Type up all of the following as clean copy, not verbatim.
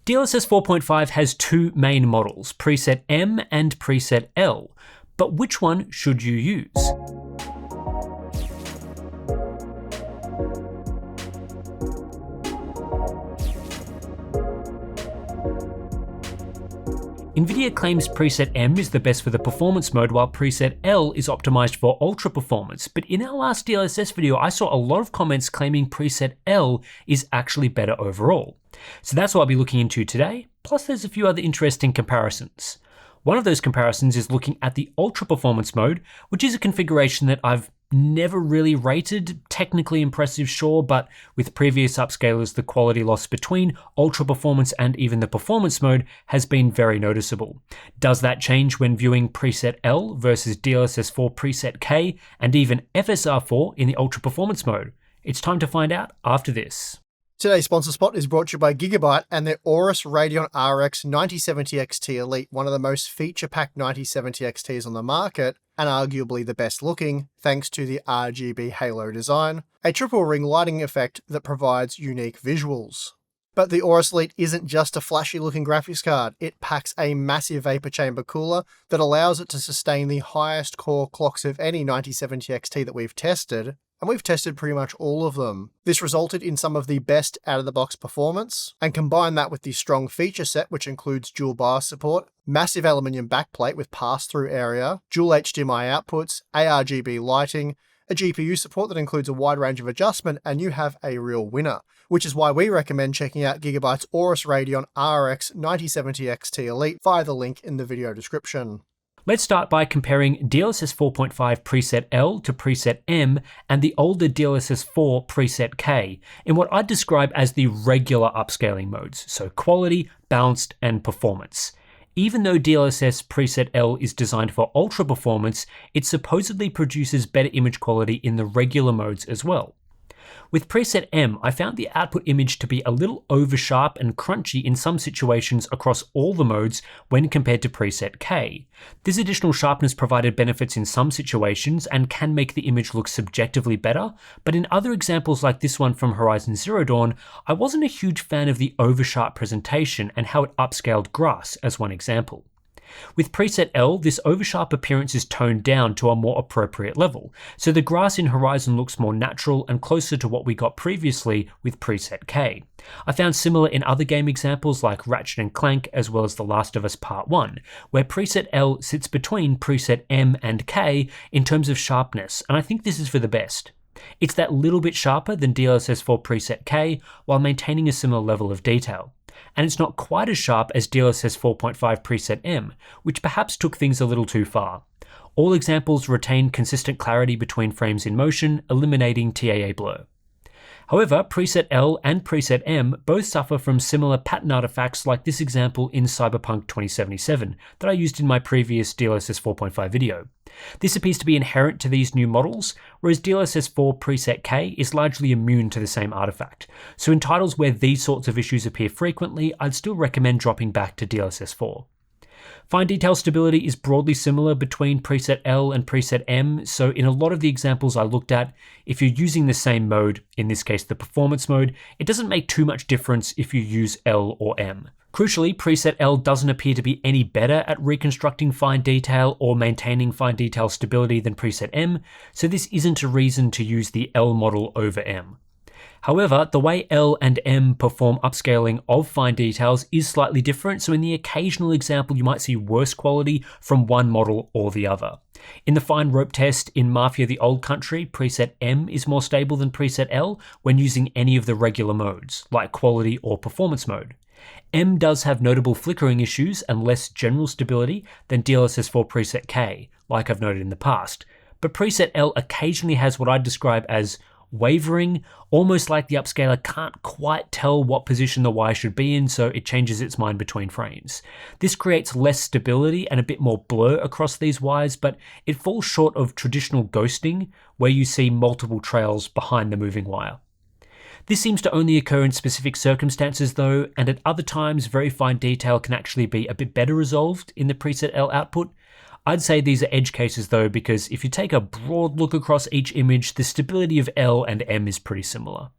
DLSS 4.5 has two main models, preset M and preset L, but which one should you use? NVIDIA claims preset M is the best for the performance mode, while preset L is optimized for ultra performance. But in our last DLSS video, I saw a lot of comments claiming preset L is actually better overall. So that's what I'll be looking into today. Plus there's a few other interesting comparisons. One of those comparisons is looking at the ultra performance mode, which is a configuration that I've never really rated. Technically impressive, sure, but with previous upscalers, the quality loss between ultra performance and even the performance mode has been very noticeable. Does that change when viewing preset L versus DLSS 4 preset K and even FSR 4 in the ultra performance mode? It's time to find out after this. Today's sponsor spot is brought to you by Gigabyte and their Aorus Radeon RX 9070 XT Elite, one of the most feature-packed 9070 XTs on the market, and arguably the best looking, thanks to the RGB halo design, a triple ring lighting effect that provides unique visuals. But the Aorus Elite isn't just a flashy looking graphics card, it packs a massive vapor chamber cooler that allows it to sustain the highest core clocks of any 9070 XT that we've tested, and we've tested pretty much all of them. This resulted in some of the best out-of-the-box performance, and combine that with the strong feature set, which includes dual BIOS support, massive aluminium backplate with pass-through area, dual HDMI outputs, ARGB lighting, a GPU support that includes a wide range of adjustment, and you have a real winner. Which is why we recommend checking out Gigabyte's Aorus Radeon RX 9070 XT Elite via the link in the video description. Let's start by comparing DLSS 4.5 preset L to preset M and the older DLSS 4 preset K in what I'd describe as the regular upscaling modes, so quality, balanced, and performance. Even though DLSS preset L is designed for ultra performance, it supposedly produces better image quality in the regular modes as well. With preset M, I found the output image to be a little over sharp and crunchy in some situations across all the modes when compared to preset K. This additional sharpness provided benefits in some situations and can make the image look subjectively better, but in other examples like this one from Horizon Zero Dawn, I wasn't a huge fan of the over-sharp presentation and how it upscaled grass as one example. With preset L, this oversharp appearance is toned down to a more appropriate level, so the grass in Horizon looks more natural and closer to what we got previously with preset K. I found similar in other game examples like Ratchet & Clank as well as The Last of Us Part 1, where preset L sits between preset M and K in terms of sharpness, and I think this is for the best. It's that little bit sharper than DLSS 4 preset K while maintaining a similar level of detail. And it's not quite as sharp as DLSS 4.5 preset M, which perhaps took things a little too far. All examples retain consistent clarity between frames in motion, eliminating TAA blur. However, preset L and preset M both suffer from similar pattern artifacts like this example in Cyberpunk 2077 that I used in my previous DLSS 4.5 video. This appears to be inherent to these new models, whereas DLSS 4 preset K is largely immune to the same artifact. So in titles where these sorts of issues appear frequently, I'd still recommend dropping back to DLSS 4. Fine detail stability is broadly similar between preset L and preset M, so in a lot of the examples I looked at, if you're using the same mode, in this case the performance mode, it doesn't make too much difference if you use L or M. Crucially, preset L doesn't appear to be any better at reconstructing fine detail or maintaining fine detail stability than preset M, so this isn't a reason to use the L model over M. However, the way L and M perform upscaling of fine details is slightly different, so in the occasional example you might see worse quality from one model or the other. In the fine rope test in Mafia the Old Country, preset M is more stable than preset L when using any of the regular modes, like quality or performance mode. M does have notable flickering issues and less general stability than DLSS 4 preset K, like I've noted in the past, but preset L occasionally has what I'd describe as wavering, almost like the upscaler can't quite tell what position the Y should be in, so it changes its mind between frames. This creates less stability and a bit more blur across these Ys, but it falls short of traditional ghosting, where you see multiple trails behind the moving wire. This seems to only occur in specific circumstances though, and at other times very fine detail can actually be a bit better resolved in the preset L output. I'd say these are edge cases though, because if you take a broad look across each image, the stability of L and M is pretty similar.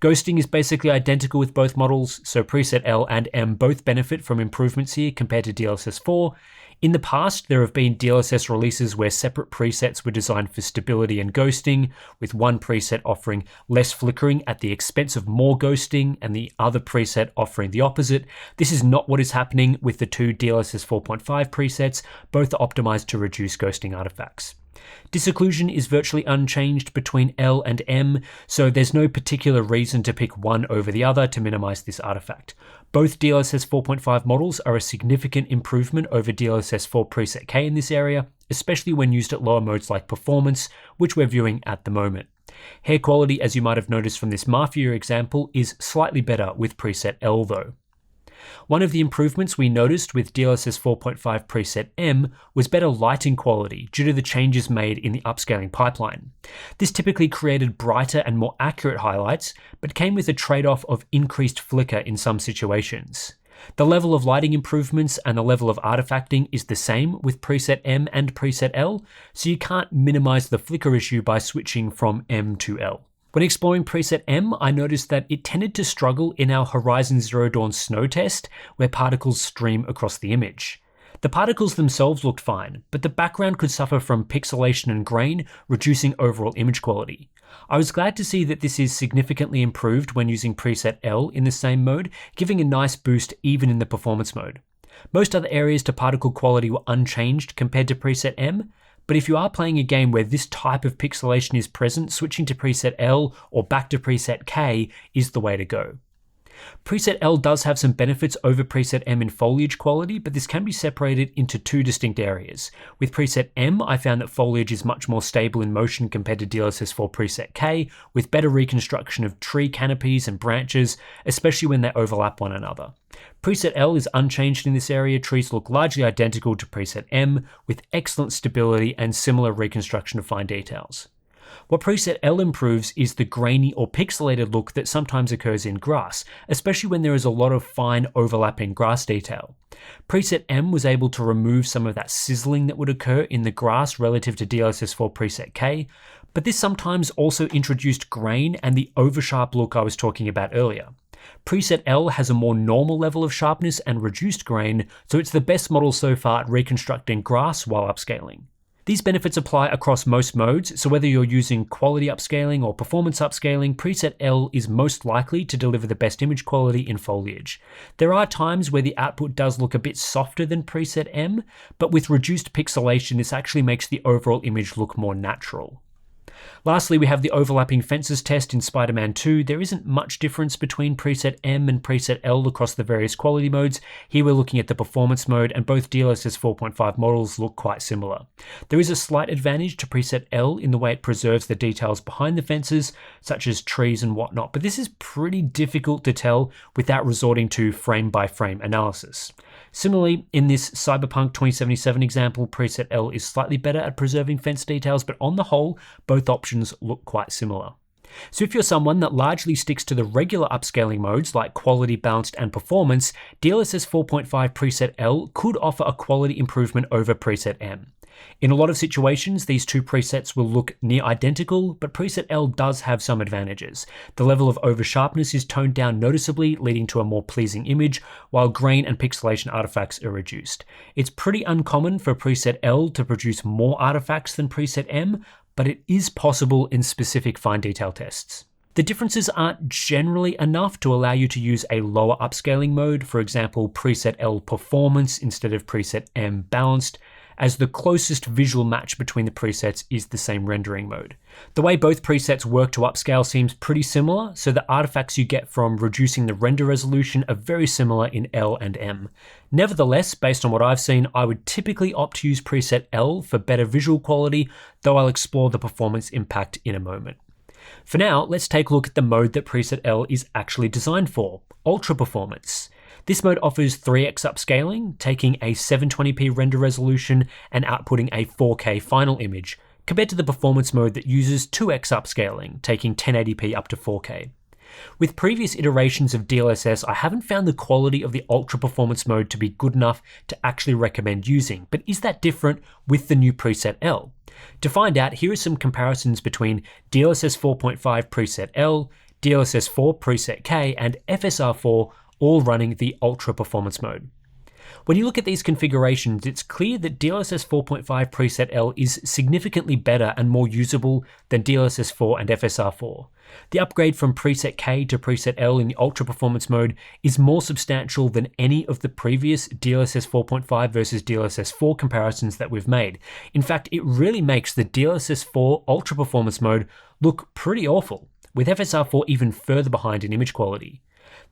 Ghosting is basically identical with both models, so preset L and M both benefit from improvements here compared to DLSS 4. In the past, there have been DLSS releases where separate presets were designed for stability and ghosting, with one preset offering less flickering at the expense of more ghosting and the other preset offering the opposite. This is not what is happening with the two DLSS 4.5 presets, both are optimized to reduce ghosting artifacts. Disocclusion is virtually unchanged between L and M, so there's no particular reason to pick one over the other to minimize this artifact. Both DLSS 4.5 models are a significant improvement over DLSS 4 preset K in this area, especially when used at lower modes like performance, which we're viewing at the moment. Hair quality, as you might have noticed from this Mafia example, is slightly better with preset L though. One of the improvements we noticed with DLSS 4.5 preset M was better lighting quality due to the changes made in the upscaling pipeline. This typically created brighter and more accurate highlights, but came with a trade-off of increased flicker in some situations. The level of lighting improvements and the level of artifacting is the same with preset M and preset L, so you can't minimize the flicker issue by switching from M to L. When exploring preset M, I noticed that it tended to struggle in our Horizon Zero Dawn snow test, where particles stream across the image. The particles themselves looked fine, but the background could suffer from pixelation and grain, reducing overall image quality. I was glad to see that this is significantly improved when using preset L in the same mode, giving a nice boost even in the performance mode. Most other areas to particle quality were unchanged compared to preset M, but if you are playing a game where this type of pixelation is present, switching to preset L or back to preset K is the way to go. Preset L does have some benefits over preset M in foliage quality, but this can be separated into two distinct areas. With preset M, I found that foliage is much more stable in motion compared to DLSS 4 preset K, with better reconstruction of tree canopies and branches, especially when they overlap one another. Preset L is unchanged in this area. Trees look largely identical to preset M, with excellent stability and similar reconstruction of fine details. What preset L improves is the grainy or pixelated look that sometimes occurs in grass, especially when there is a lot of fine overlapping grass detail. Preset M was able to remove some of that sizzling that would occur in the grass relative to DLSS 4 preset K, but this sometimes also introduced grain and the oversharp look I was talking about earlier. Preset L has a more normal level of sharpness and reduced grain, so it's the best model so far at reconstructing grass while upscaling. These benefits apply across most modes, so whether you're using quality upscaling or performance upscaling, preset L is most likely to deliver the best image quality in foliage. There are times where the output does look a bit softer than preset M, but with reduced pixelation, this actually makes the overall image look more natural. Lastly, we have the overlapping fences test in Spider-Man 2. There isn't much difference between preset M and preset L across the various quality modes. Here we're looking at the performance mode, and both DLSS 4.5 models look quite similar. There is a slight advantage to preset L in the way it preserves the details behind the fences, such as trees and whatnot, but this is pretty difficult to tell without resorting to frame-by-frame analysis. Similarly, in this Cyberpunk 2077 example, preset L is slightly better at preserving fence details, but on the whole, both options look quite similar. So if you're someone that largely sticks to the regular upscaling modes like quality, balanced, and performance, DLSS 4.5 preset L could offer a quality improvement over preset M. In a lot of situations, these two presets will look near identical, but preset L does have some advantages. The level of oversharpness is toned down noticeably, leading to a more pleasing image, while grain and pixelation artifacts are reduced. It's pretty uncommon for preset L to produce more artifacts than preset M, but it is possible in specific fine detail tests. The differences aren't generally enough to allow you to use a lower upscaling mode, for example preset L performance instead of preset M balanced, as the closest visual match between the presets is the same rendering mode. The way both presets work to upscale seems pretty similar, so the artifacts you get from reducing the render resolution are very similar in L and M. Nevertheless, based on what I've seen, I would typically opt to use preset L for better visual quality, though I'll explore the performance impact in a moment. For now, let's take a look at the mode that preset L is actually designed for, Ultra Performance. This mode offers 3x upscaling, taking a 720p render resolution and outputting a 4K final image, compared to the performance mode that uses 2x upscaling, taking 1080p up to 4K. With previous iterations of DLSS, I haven't found the quality of the Ultra Performance mode to be good enough to actually recommend using, but is that different with the new preset L? To find out, here are some comparisons between DLSS 4.5 preset L, DLSS 4 preset K, and FSR 4 all running the Ultra Performance mode. When you look at these configurations, it's clear that DLSS 4.5 preset L is significantly better and more usable than DLSS 4 and FSR 4. The upgrade from preset K to preset L in the Ultra Performance mode is more substantial than any of the previous DLSS 4.5 versus DLSS 4 comparisons that we've made. In fact, it really makes the DLSS 4 Ultra Performance mode look pretty awful, with FSR 4 even further behind in image quality.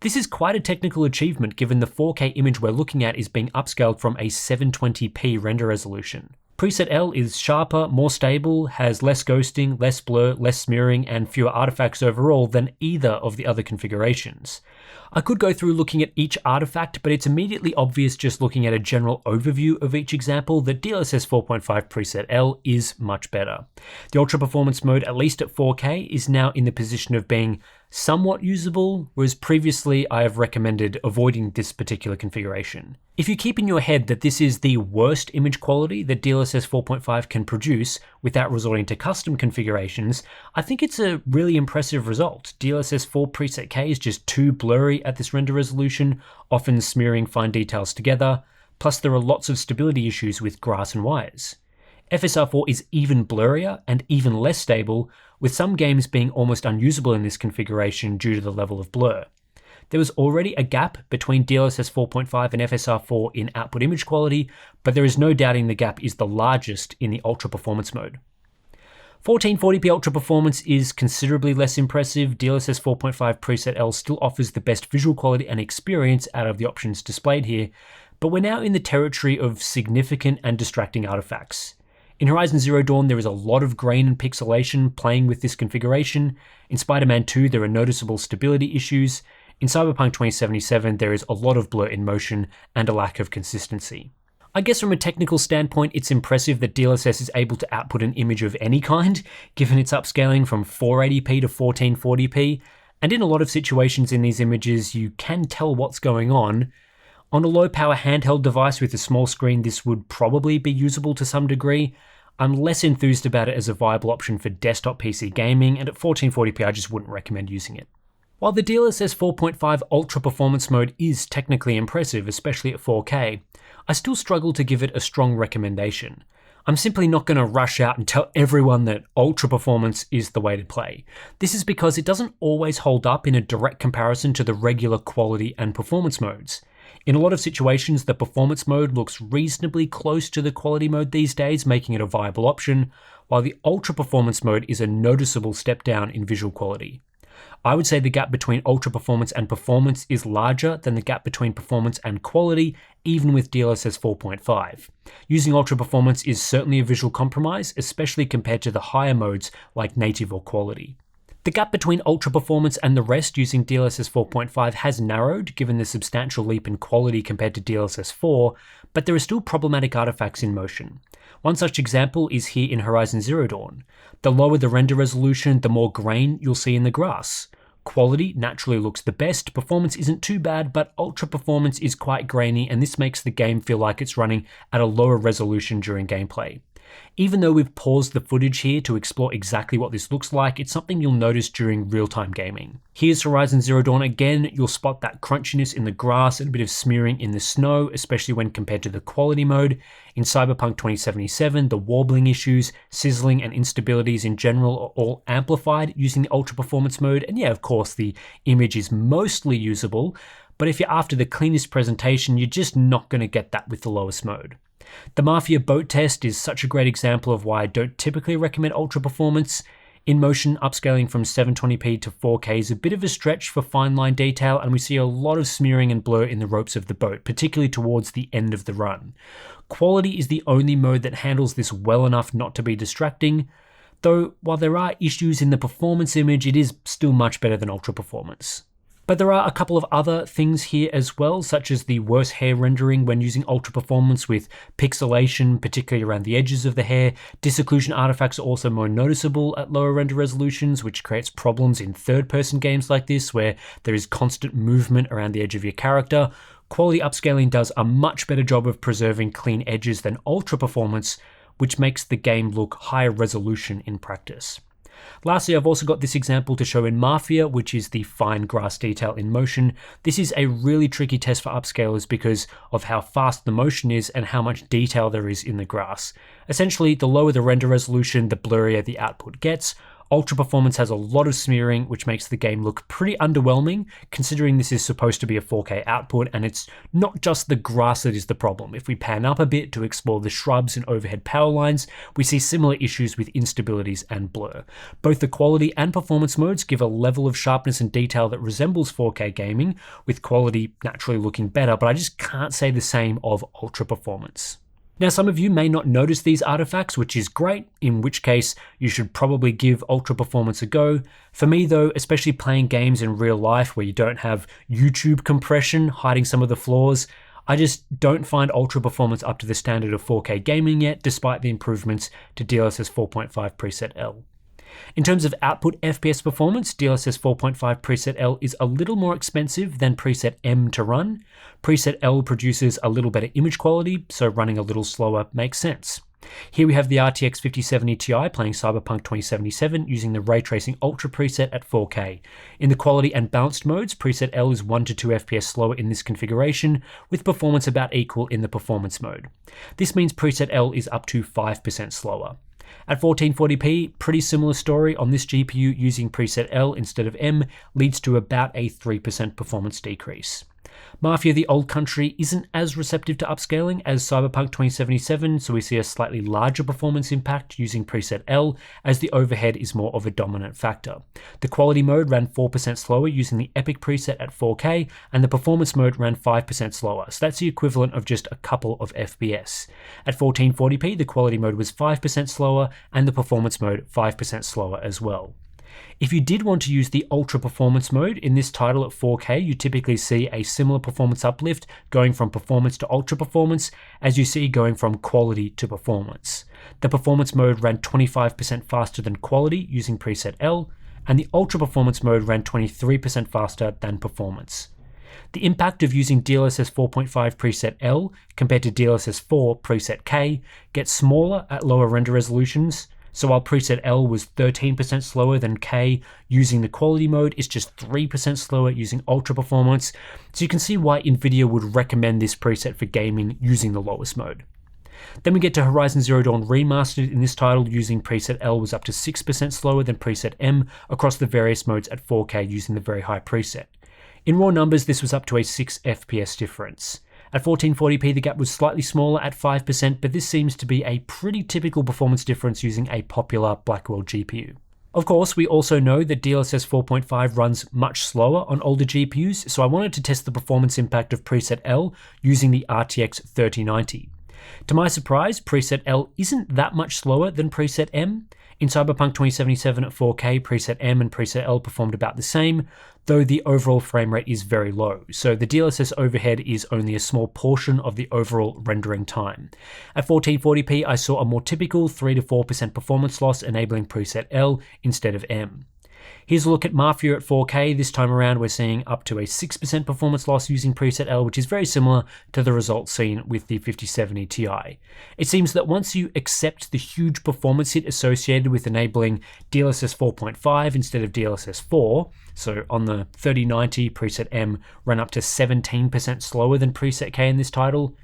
This is quite a technical achievement given the 4K image we're looking at is being upscaled from a 720p render resolution. Preset L is sharper, more stable, has less ghosting, less blur, less smearing, and fewer artifacts overall than either of the other configurations. I could go through looking at each artifact, but it's immediately obvious just looking at a general overview of each example that DLSS 4.5 preset L is much better. The Ultra Performance mode, at least at 4K, is now in the position of being somewhat usable, whereas previously I have recommended avoiding this particular configuration. If you keep in your head that this is the worst image quality that DLSS 4.5 can produce without resorting to custom configurations, I think it's a really impressive result. DLSS 4 preset K is just too blurry at this render resolution, often smearing fine details together, plus there are lots of stability issues with grass and wires. FSR 4 is even blurrier and even less stable, with some games being almost unusable in this configuration due to the level of blur. There was already a gap between DLSS 4.5 and FSR 4 in output image quality, but there is no doubting the gap is the largest in the Ultra Performance mode. 1440p Ultra Performance is considerably less impressive. DLSS 4.5 preset L still offers the best visual quality and experience out of the options displayed here, but we're now in the territory of significant and distracting artifacts. In Horizon Zero Dawn, there is a lot of grain and pixelation playing with this configuration. In Spider-Man 2, there are noticeable stability issues. In Cyberpunk 2077, there is a lot of blur in motion and a lack of consistency. I guess from a technical standpoint, it's impressive that DLSS is able to output an image of any kind, given its upscaling from 480p to 1440p, and in a lot of situations in these images, you can tell what's going on. On a low-power handheld device with a small screen, this would probably be usable to some degree. I'm less enthused about it as a viable option for desktop PC gaming, and at 1440p I just wouldn't recommend using it. While the DLSS 4.5 Ultra Performance mode is technically impressive, especially at 4K, I still struggle to give it a strong recommendation. I'm simply not going to rush out and tell everyone that Ultra Performance is the way to play. This is because it doesn't always hold up in a direct comparison to the regular quality and performance modes. In a lot of situations, the performance mode looks reasonably close to the quality mode these days, making it a viable option, while the Ultra Performance mode is a noticeable step down in visual quality. I would say the gap between Ultra Performance and Performance is larger than the gap between Performance and Quality, even with DLSS 4.5. Using Ultra Performance is certainly a visual compromise, especially compared to the higher modes like Native or Quality. The gap between Ultra Performance and the rest using DLSS 4.5 has narrowed given the substantial leap in quality compared to DLSS 4, but there are still problematic artifacts in motion. One such example is here in Horizon Zero Dawn. The lower the render resolution, the more grain you'll see in the grass. Quality naturally looks the best, performance isn't too bad, but Ultra Performance is quite grainy, and this makes the game feel like it's running at a lower resolution during gameplay. Even though we've paused the footage here to explore exactly what this looks like, it's something you'll notice during real-time gaming. Here's Horizon Zero Dawn again. You'll spot that crunchiness in the grass and a bit of smearing in the snow, especially when compared to the quality mode. In Cyberpunk 2077, the warbling issues, sizzling, and instabilities in general are all amplified using the Ultra Performance mode, and yeah, of course, the image is mostly usable, but if you're after the cleanest presentation, you're just not going to get that with the lowest mode. The Mafia boat test is such a great example of why I don't typically recommend Ultra Performance. In motion, upscaling from 720p to 4K is a bit of a stretch for fine line detail, and we see a lot of smearing and blur in the ropes of the boat, particularly towards the end of the run. Quality is the only mode that handles this well enough not to be distracting, though while there are issues in the performance image, it is still much better than Ultra Performance. But there are a couple of other things here as well, such as the worse hair rendering when using Ultra Performance with pixelation, particularly around the edges of the hair. Disocclusion artifacts are also more noticeable at lower render resolutions, which creates problems in third-person games like this, where there is constant movement around the edge of your character. Quality upscaling does a much better job of preserving clean edges than Ultra Performance, which makes the game look higher resolution in practice. Lastly, I've also got this example to show in Mafia, which is the fine grass detail in motion. This is a really tricky test for upscalers because of how fast the motion is and how much detail there is in the grass. Essentially, the lower the render resolution, the blurrier the output gets. Ultra Performance has a lot of smearing, which makes the game look pretty underwhelming, considering this is supposed to be a 4K output, and it's not just the grass that is the problem. If we pan up a bit to explore the shrubs and overhead power lines, we see similar issues with instabilities and blur. Both the quality and performance modes give a level of sharpness and detail that resembles 4K gaming, with quality naturally looking better, but I just can't say the same of Ultra Performance. Now, some of you may not notice these artifacts, which is great, in which case you should probably give Ultra Performance a go. For me though, especially playing games in real life where you don't have YouTube compression hiding some of the flaws, I just don't find Ultra Performance up to the standard of 4K gaming yet, despite the improvements to DLSS 4.5 preset L. In terms of output FPS performance, DLSS 4.5 preset L is a little more expensive than preset M to run. Preset L produces a little better image quality, so running a little slower makes sense. Here we have the RTX 5070 Ti playing Cyberpunk 2077 using the Ray Tracing Ultra preset at 4K. In the quality and balanced modes, preset L is 1 to 2 FPS slower in this configuration, with performance about equal in the performance mode. This means preset L is up to 5% slower. At 1440p, pretty similar story on this GPU using preset L instead of M leads to about a 3% performance decrease. Mafia the Old Country isn't as receptive to upscaling as Cyberpunk 2077, so we see a slightly larger performance impact using preset L, as the overhead is more of a dominant factor. The quality mode ran 4% slower using the Epic preset at 4K, and the performance mode ran 5% slower, so that's the equivalent of just a couple of FPS. At 1440p, the quality mode was 5% slower, and the performance mode 5% slower as well. If you did want to use the Ultra Performance mode in this title at 4K, you typically see a similar performance uplift going from performance to Ultra Performance as you see going from quality to performance. The performance mode ran 25% faster than quality using preset L, and the Ultra Performance mode ran 23% faster than performance. The impact of using DLSS 4.5 preset L compared to DLSS 4 preset K gets smaller at lower render resolutions. So while preset L was 13% slower than K using the quality mode, it's just 3% slower using Ultra Performance. So you can see why Nvidia would recommend this preset for gaming using the lowest mode. Then we get to Horizon Zero Dawn Remastered. In this title, using preset L was up to 6% slower than preset M across the various modes at 4K using the very high preset. In raw numbers, this was up to a 6 FPS difference. At 1440p, the gap was slightly smaller at 5%, but this seems to be a pretty typical performance difference using a popular Blackwell GPU. Of course, we also know that DLSS 4.5 runs much slower on older GPUs, so I wanted to test the performance impact of preset L using the RTX 3090. To my surprise, preset L isn't that much slower than preset M. In Cyberpunk 2077 at 4K, preset M and preset L performed about the same, though the overall frame rate is very low, so the DLSS overhead is only a small portion of the overall rendering time. At 1440p, I saw a more typical 3 to 4% performance loss, enabling preset L instead of M. Here's a look at Mafia at 4K. This time around, we're seeing up to a 6% performance loss using preset L, which is very similar to the results seen with the 5070 Ti. It seems that once you accept the huge performance hit associated with enabling DLSS 4.5 instead of DLSS 4, so on the 3090, preset M ran up to 17% slower than preset K in this title,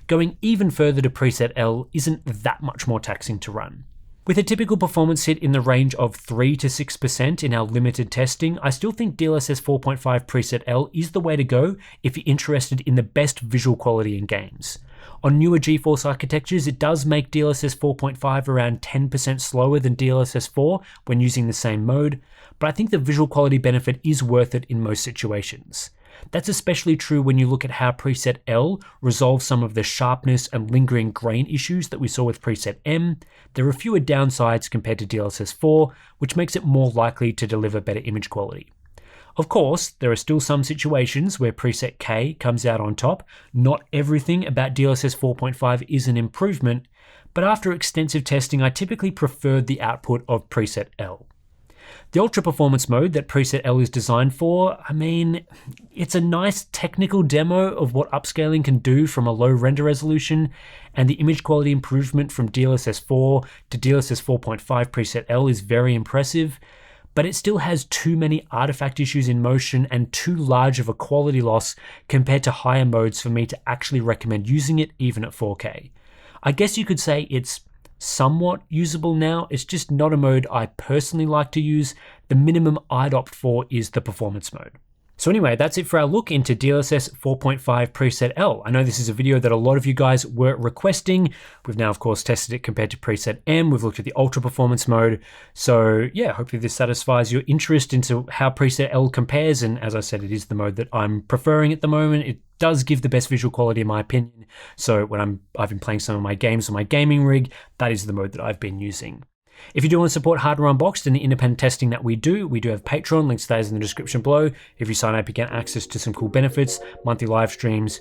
going even further to preset L isn't that much more taxing to run. With a typical performance hit in the range of 3 to 6% in our limited testing, I still think DLSS 4.5 preset L is the way to go if you're interested in the best visual quality in games. On newer GeForce architectures, it does make DLSS 4.5 around 10% slower than DLSS 4 when using the same mode, but I think the visual quality benefit is worth it in most situations. That's especially true when you look at how preset L resolves some of the sharpness and lingering grain issues that we saw with preset M. There are fewer downsides compared to DLSS 4, which makes it more likely to deliver better image quality. Of course, there are still some situations where preset K comes out on top. Not everything about DLSS 4.5 is an improvement, but after extensive testing, I typically preferred the output of preset L. The ultra performance mode that preset L is designed for, I mean, it's a nice technical demo of what upscaling can do from a low render resolution, and the image quality improvement from DLSS 4 to DLSS 4.5 preset L is very impressive, but it still has too many artifact issues in motion and too large of a quality loss compared to higher modes for me to actually recommend using it even at 4K. I guess you could say it's somewhat usable now, it's just not a mode I personally like to use. The minimum I'd opt for is the performance mode. So anyway, that's it for our look into DLSS 4.5 preset L. I know this is a video that a lot of you guys were requesting. We've now, of course, tested it compared to preset M. We've looked at the ultra performance mode. So yeah, hopefully this satisfies your interest into how preset L compares. And as I said, it is the mode that I'm preferring at the moment. It does give the best visual quality in my opinion. So when I've been playing some of my games on my gaming rig, that is the mode that I've been using. If you do want to support Hardware Unboxed and the independent testing that we do have Patreon, links to that is in the description below. If you sign up, you get access to some cool benefits, monthly live streams,